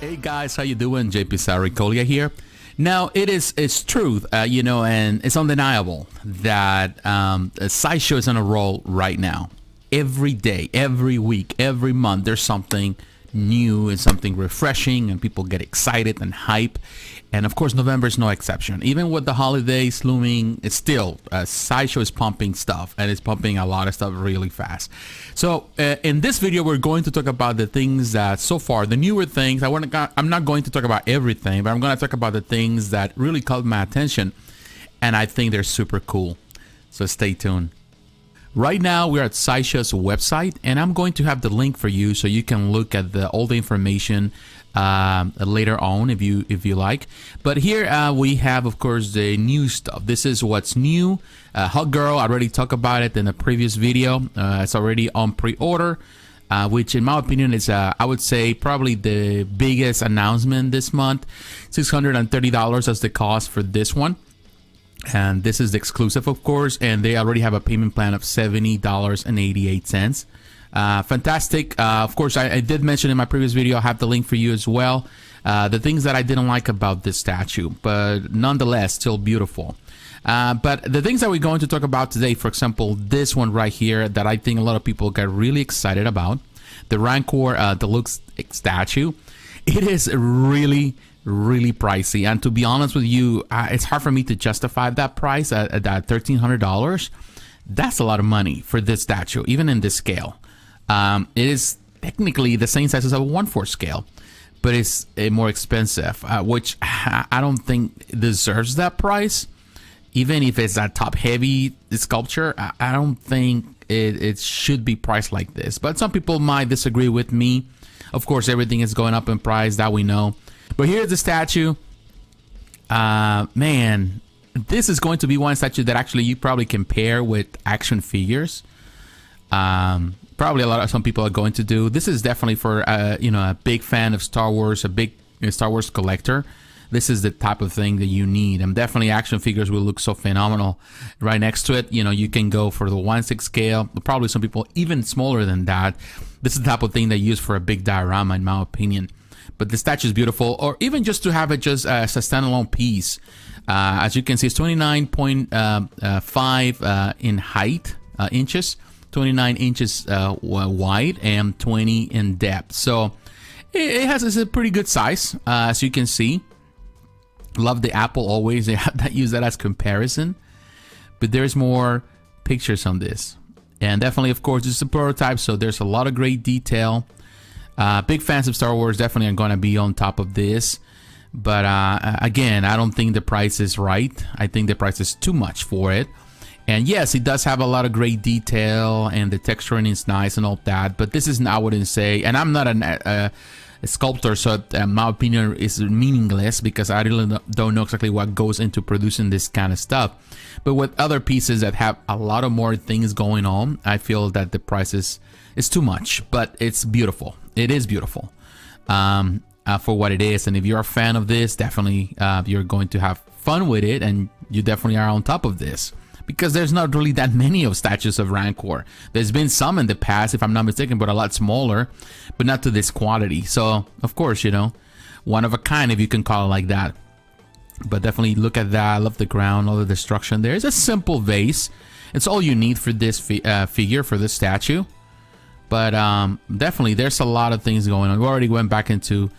Hey guys, how you doing? jpsarrireviews here. Now it's truth, and it's undeniable that Sideshow is on a roll right now. Every day, every week, every month, there's something new and something refreshing, and people get excited and hype. And of course, November is no exception. Even with the holidays looming, it's still Sideshow is pumping stuff, and it's pumping a lot of stuff really fast. So in this video, we're going to talk about the things that so far, the newer things. I'm not going to talk about everything, but I'm going to talk about the things that really caught my attention, and I think they're super cool. So stay tuned. Right now, we're at Sideshow's website, and I'm going to have the link for you so you can look at all the information later on if you like. But here we have, of course, the new stuff. This is what's new. Hot Girl, I already talked about it in a previous video. It's already on pre-order, which in my opinion is, I would say, probably the biggest announcement this month. $630 as the cost for this one. And this is the exclusive, of course, and they already have a payment plan of $70.88. Fantastic. Of course, I did mention in my previous video, I have the link for you as well. The things that I didn't like about this statue, but nonetheless, still beautiful. But the things that we're going to talk about today, for example, this one right here that I think a lot of people got really excited about, the Rancor Deluxe statue. It is really pricey, and to be honest with you, it's hard for me to justify that price at that $1,300. That's a lot of money for this statue, even in this scale. It is technically the same size as a 1/4 scale, but it's more expensive, which I don't think deserves that price. Even if it's a top heavy sculpture, I don't think it should be priced like this, but some people might disagree with me. Of course, everything is going up in price, that we know. But here's the statue. Man, this is going to be one statue that actually you probably compare with action figures. Probably some people are going to do. This is definitely for a big fan of Star Wars, a big Star Wars collector. This is the type of thing that you need. And definitely action figures will look so phenomenal right next to it. You can go for the 1/6 scale. Probably some people even smaller than that. This is the type of thing they use for a big diorama, in my opinion. But the statue is beautiful, or even just to have it just as a standalone piece. As you can see, it's 29.5 in height, inches, 29 inches wide, and 20 in depth. So it's a pretty good size, as you can see. Love the apple always. They use that as comparison. But there's more pictures on this. And definitely, of course, it's a prototype, so there's a lot of great detail. Big fans of Star Wars definitely are going to be on top of this. But again, I don't think the price is right. I think the price is too much for it. And yes, it does have a lot of great detail, and the texturing is nice and all that. But this is, I wouldn't say, and I'm not a sculptor, so my opinion is meaningless because I really don't know exactly what goes into producing this kind of stuff. But with other pieces that have a lot of more things going on, I feel that the price is too much, but it's beautiful. It is beautiful for what it is. And if you're a fan of this, definitely you're going to have fun with it, and you definitely are on top of this. Because there's not really that many of statues of Rancor. There's been some in the past, if I'm not mistaken, but a lot smaller, but not to this quality. So, of course, one of a kind, if you can call it like that. But definitely look at that. I love the ground, all the destruction there. It's a simple vase. It's all you need for this figure, for this statue. But definitely, there's a lot of things going on. We already went back into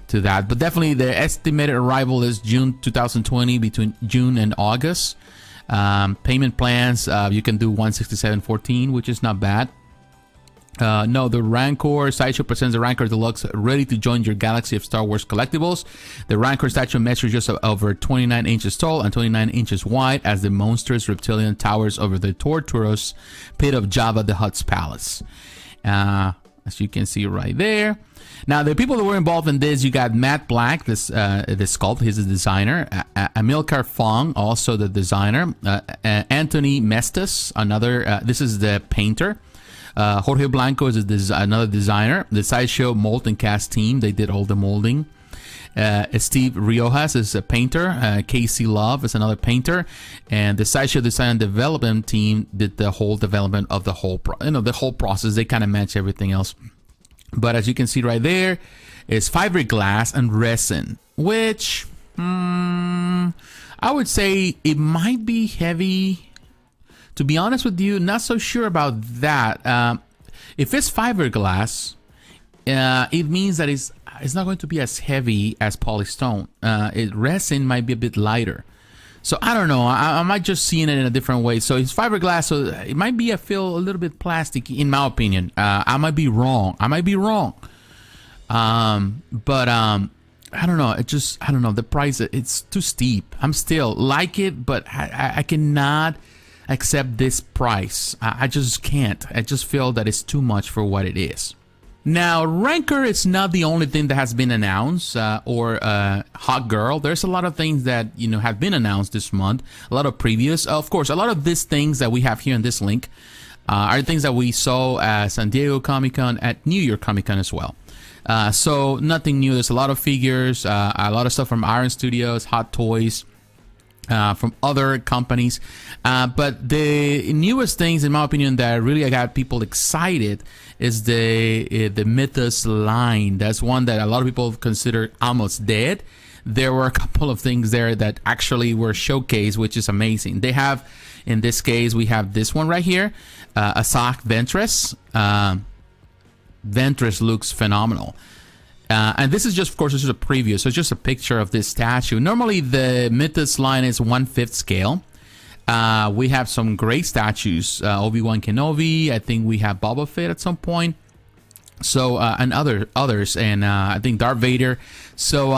that. But definitely, the estimated arrival is June 2020, between June and August. Payment plans, you can do $167.14, which is not bad. No, the Rancor Sideshow presents the Rancor Deluxe, ready to join your galaxy of Star Wars collectibles. The Rancor statue measures just over 29 inches tall and 29 inches wide as the monstrous reptilian towers over the tortuous pit of Jabba the Hutt's palace. As you can see right there. Now, the people that were involved in this, you got Matt Black, this sculpt, he's the designer. Amilcar Fong, also the designer. Anthony Mestas, another, this is the painter. Jorge Blanco is another designer. The Sideshow mold and cast team, they did all the molding. Steve Riojas is a painter. Casey Love is another painter, and the Sideshow design and development team did the whole development of the whole, the whole process. They kind of match everything else. But as you can see right there, is fiberglass and resin, which I would say it might be heavy. To be honest with you, not so sure about that. If it's fiberglass, it means that it's not going to be as heavy as polystone. Resin might be a bit lighter. So I don't know. I might just seeing it in a different way. So it's fiberglass, so it might be feel a little bit plasticky, in my opinion. I might be wrong. But I don't know. I don't know. The price, it's too steep. I'm still like it, but I cannot accept this price. I just can't. I just feel that it's too much for what it is. Now, Rancor is not the only thing that has been announced, or Hot Girl. There's a lot of things that, have been announced this month. A lot of previews. Of course, a lot of these things that we have here in this link are things that we saw at San Diego Comic-Con, at New York Comic-Con as well. So nothing new. There's a lot of figures, a lot of stuff from Iron Studios, Hot Toys, from other companies. But the newest things, in my opinion, that really got people excited is the Mythos line. That's one that a lot of people consider almost dead. There were a couple of things there that actually were showcased, which is amazing. They have, in this case, we have this one right here, Asajj Ventress. Ventress looks phenomenal. And this is just, of course, this is a preview, so it's just a picture of this statue. Normally, the Mythos line is 1/5 scale. We have some great statues. Obi-Wan Kenobi. I think we have Boba Fett at some point. So and others, and I think Darth Vader. So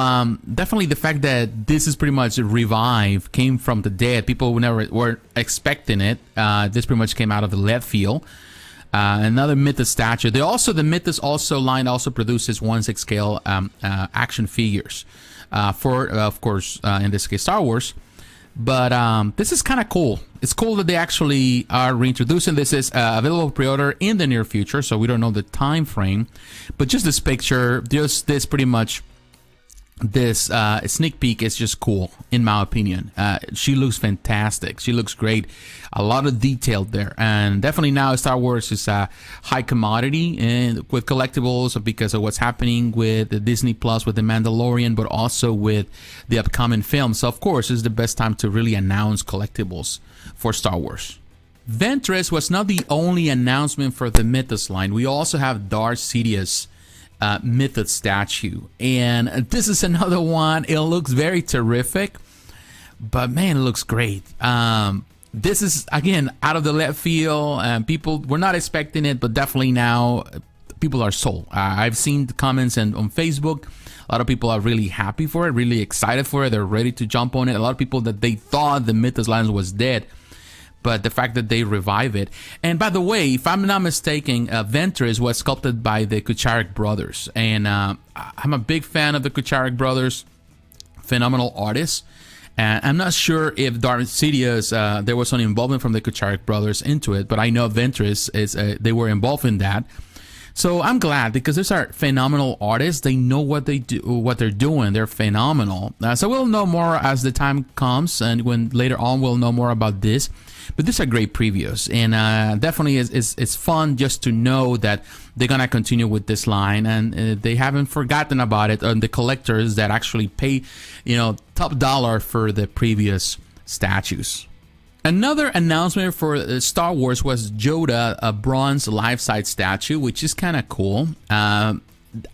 definitely the fact that this is pretty much a revive, came from the dead. People never were expecting it. This pretty much came out of the left field. Another Mythos statue. The Mythos line also produces 1/6 scale action figures for, of course, in this case, Star Wars. But this is kind of cool. It's cool that they actually are reintroducing this. Is available pre-order in the near future, so we don't know the time frame. But just this picture, just this pretty much, this sneak peek is just cool, in my opinion. She looks fantastic. She looks great. A lot of detail there, and definitely now Star Wars is a high commodity and with collectibles because of what's happening with the Disney Plus, with the Mandalorian, but also with the upcoming film. So of course, it's the best time to really announce collectibles for Star Wars. Ventress was not the only announcement for the Mythos line. We also have Darth Sidious Mythos statue, and this is another one. It looks very terrific, but man, it looks great. This is, again, out of the left field, and people were not expecting it, but definitely now people are sold. I've seen the comments on Facebook. A lot of people are really happy for it, really excited for it. They're ready to jump on it. A lot of people that they thought the Mythos line was dead, but the fact that they revive it. And by the way, if I'm not mistaken, Ventress was sculpted by the Kucharik brothers. And I'm a big fan of the Kucharik brothers. Phenomenal artists. And I'm not sure if Darth Sidious, there was some involvement from the Kucharik brothers into it, but I know Ventress, they were involved in that. So I'm glad, because these are phenomenal artists. They know what they do, what they're doing. They're phenomenal. So we'll know more as the time comes, and when later on we'll know more about this. But these are great previews, and definitely it's fun just to know that they're gonna continue with this line, and they haven't forgotten about it. And the collectors that actually pay, top dollar for the previous statues. Another announcement for Star Wars was Jodha, a bronze life-size statue, which is kind of cool. I'm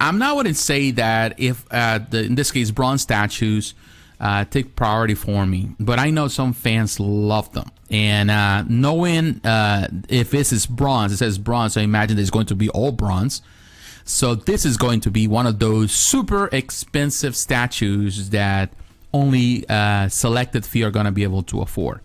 not going to say that if, in this case, bronze statues take priority for me, but I know some fans love them. And knowing if this is bronze, it says bronze, so I imagine it's going to be all bronze. So this is going to be one of those super expensive statues that only selected few are going to be able to afford.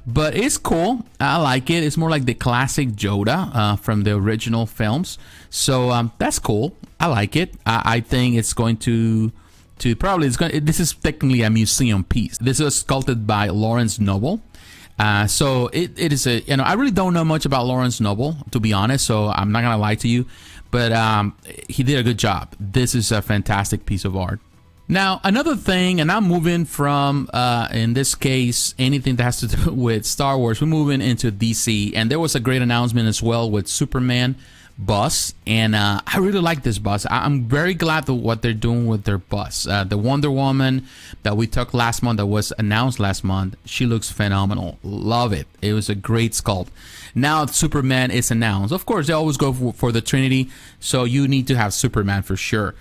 But it's cool. I like it. It's more like the classic Jodha from the original films. So that's cool. I like it. I think it's going to probably, this is technically a museum piece. This was sculpted by Lawrence Noble. So it is I really don't know much about Lawrence Noble, to be honest. So I'm not going to lie to you. But he did a good job. This is a fantastic piece of art. Now, another thing, and I'm moving from, in this case, anything that has to do with Star Wars, we're moving into DC. And there was a great announcement as well with Superman bus, and I really like this bus. I'm very glad to what they're doing with their bus. The Wonder Woman that we took last month, that was announced last month, she looks phenomenal. Love it. It was a great sculpt. Now Superman is announced. Of course, they always go for the Trinity, so you need to have Superman for sure.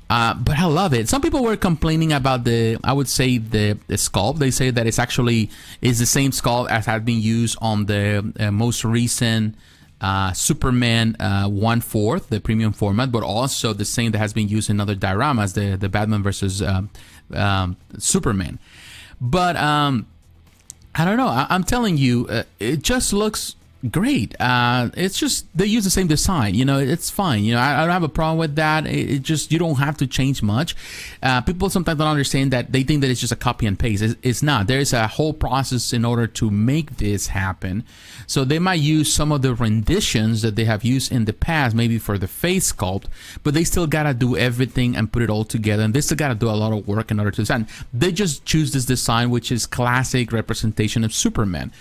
But I love it. Some people were complaining about the sculpt. They say that it's actually is the same sculpt as had been used on the most recent Superman 1/4, the premium format, but also the same that has been used in other dioramas, the Batman versus Superman. But I don't know. I'm telling you, it just looks great. It's just they use the same design. It's fine. I don't have a problem with that. It just, you don't have to change much. People sometimes don't understand that. They think that it's just a copy and paste. It's not. There's a whole process in order to make this happen. So they might use some of the renditions that they have used in the past, maybe for the face sculpt, but they still gotta do everything and put it all together, and they still gotta do a lot of work in order to design. They just choose this design, which is classic representation of Superman.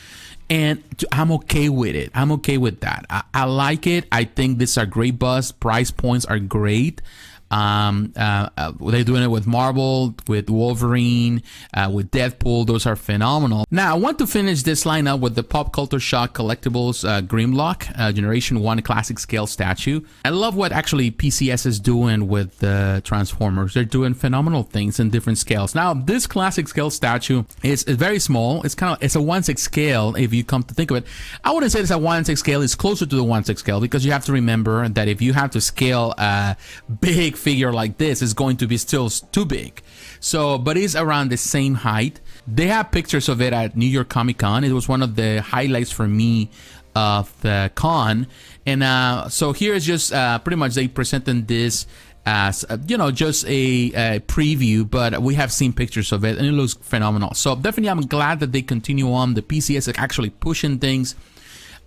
And I'm okay with it. I'm okay with that. I like it. I think this is a great bus. Price points are great. They're doing it with Marvel, with Wolverine, with Deadpool. Those are phenomenal. Now, I want to finish this lineup with the Pop Culture Shock Collectibles Grimlock Generation 1 Classic Scale Statue. I love what actually PCS is doing with the Transformers. They're doing phenomenal things in different scales. Now, this Classic Scale Statue is very small. It's a 1/6 scale if you come to think of it. I wouldn't say it's a 1/6 scale. It's closer to the 1/6 scale because you have to remember that if you have to scale a big figure like this, is going to be still too big. So, but it's around the same height. They have pictures of it at New York Comic Con. It was one of the highlights for me of the con. And so here is just pretty much they presented this as just a preview, but we have seen pictures of it and it looks phenomenal. So definitely I'm glad that they continue on. The PCS is actually pushing things.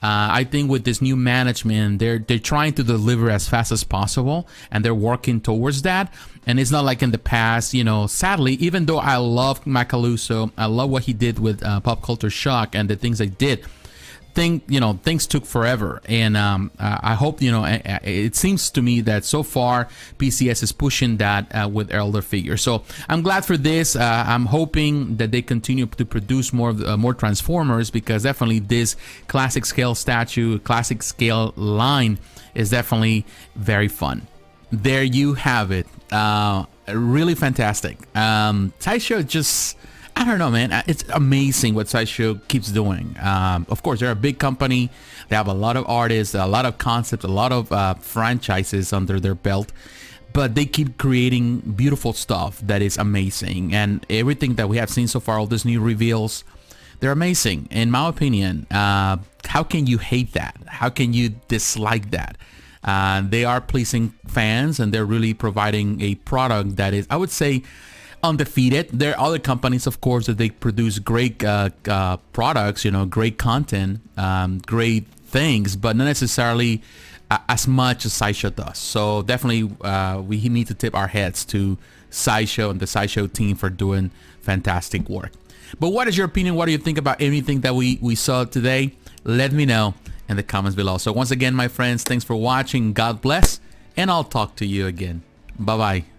I think with this new management, they're trying to deliver as fast as possible, and they're working towards that. And it's not like in the past, sadly, even though I love Macaluso, I love what he did with Pop Culture Shock and the things they did. Things took forever, and I hope it seems to me that so far PCS is pushing that with elder figures. So I'm glad for this. I'm hoping that they continue to produce more Transformers, because definitely this classic scale statue, classic scale line is definitely very fun. There you have it. Really fantastic. Sideshow just, I don't know, man. It's amazing what Sideshow keeps doing. Of course, they're a big company. They have a lot of artists, a lot of concepts, a lot of franchises under their belt. But they keep creating beautiful stuff that is amazing. And everything that we have seen so far, all these new reveals, they're amazing. In my opinion, how can you hate that? How can you dislike that? They are pleasing fans, and they're really providing a product that is, I would say, undefeated. There are other companies, of course, that they produce great products, great content, great things, but not necessarily as much as Sideshow does. So definitely we need to tip our heads to Sideshow and the Sideshow team for doing fantastic work. But what is your opinion? What do you think about anything that we saw today? Let me know in the comments below. So once again, my friends, thanks for watching. God bless, and I'll talk to you again. Bye-bye.